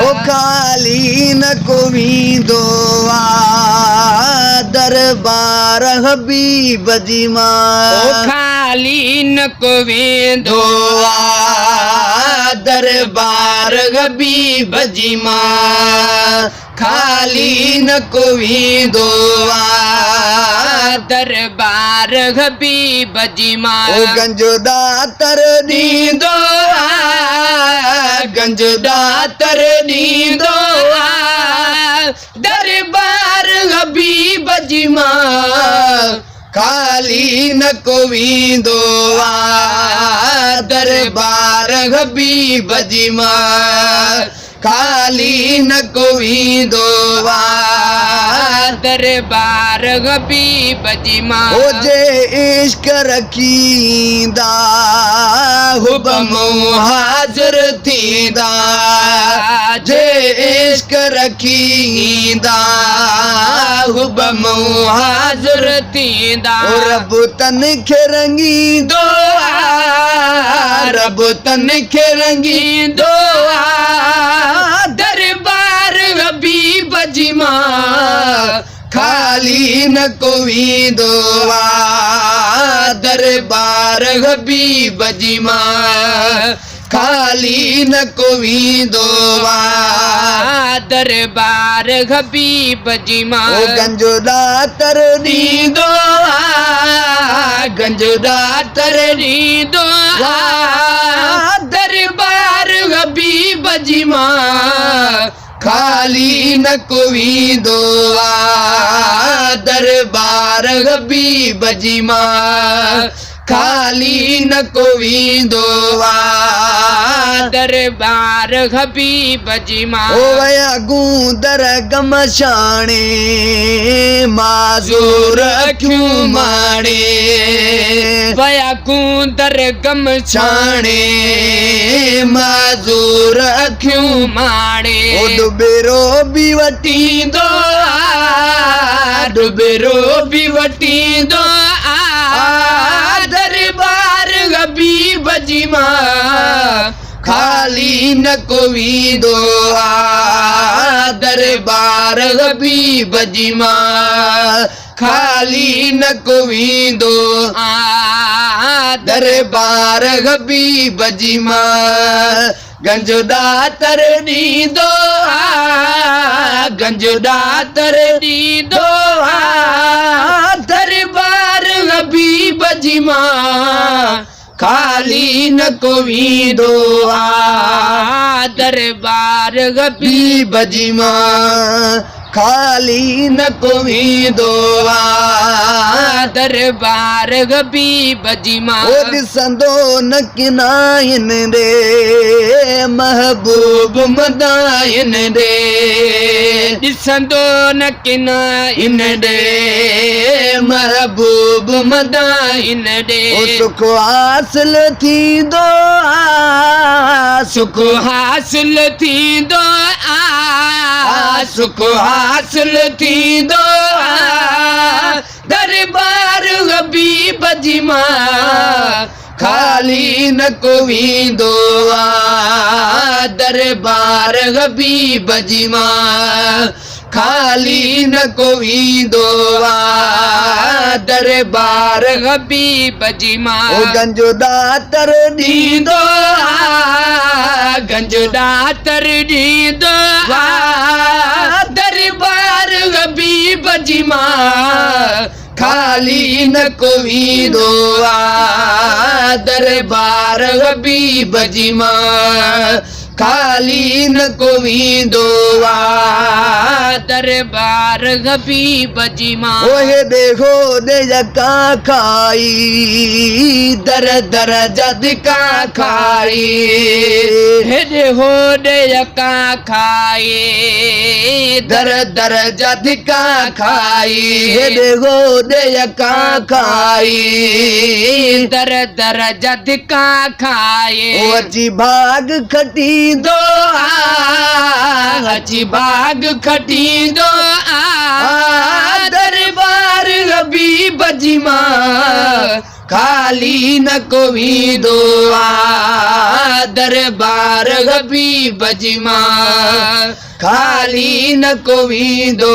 ओ खाली न कोई दोआ दरबार हबीब जी मां ओ खाली न कोई दोआ दरबार हबीब जी मां खाली न कोई दोआ दरबार हबीब जी मां ओ गंजदा तर नींदो गंजदा तर नींदो दरबार हबीब जी मां खाली न कोई दोआ दरबार हबीब जी मां खाली न कोई दोआ दरबार हबीब जी मां ओ जे इश्क रखींदा हुब मुहाजिर थींदा जे इश्क रखींदा हुब मुहाजिर थींदा ओ रब तन खे रंगींदो रब तन खे रंगींदो दरबार हबीब जी मां खाली न कोई दोआ दरबार हबीब जी मां खाली न कोई दोआ दरबार हबीब जी मां ओ गंजदा तर नींदो गंजदा तर नींदो दरबार हबीब जी मां खाली न कोई दोआ दरबार हबीब जी मां खाली न कोई दोआ दरबार हबीब जी मां ओ वया गूंदर गमशाणे माज़ूर क्यों माणे वया गूंदर गमशाणे माज़ूर क्यों माणे ओ डुबेरो भी वटींदो डुबेरो भी वटींदो दरबार हबीब जी मां खाली न कोई दोआ दरबार हबीब जी मां खाली न कोई दोआ दरबार हबीब जी मां गंजदा तर नींदो गंजदा तर नींदो दरबार हबीब जी मां खाली न कोई दोआ दरबार हबीब जी मां खाली न कोई दोआ दरबार हबीब जी मां ओ ॾिसंदो न किनाइन रे महबूब मदाइन रे ॾिसंदो न किनाइन रे महबूब मदाइन ॾे ओ सुख हासिल थींदो सुख हासिल थींदो सुख हासिल थींदो दरबार हबीब जी मां खाली न कोई दोआ दरबार हबीब जी मां खाली न कोई दोआ दरबार हबीब जी मां ओ गंजदा तर नींदो गंजदा तर नींदो दरबार हबीब जी मां खाली न कोई दोआ दरबार हबीब जी मां खाली न कोई दोआ दरबार हबीब जी मां ओहे देखो दे जका खाई दर दर जद का खाई हेॾे होॾे यका खाए दर दर जद का खाई हेॾे होॾे यका खाई दर दर जद का खाए ओ अची भाग खटी वींदो अची बाग खटींदो दरबार हबीब जी मां खाली न को वींदो दरबार हबीब जी मां खाली न को वींदो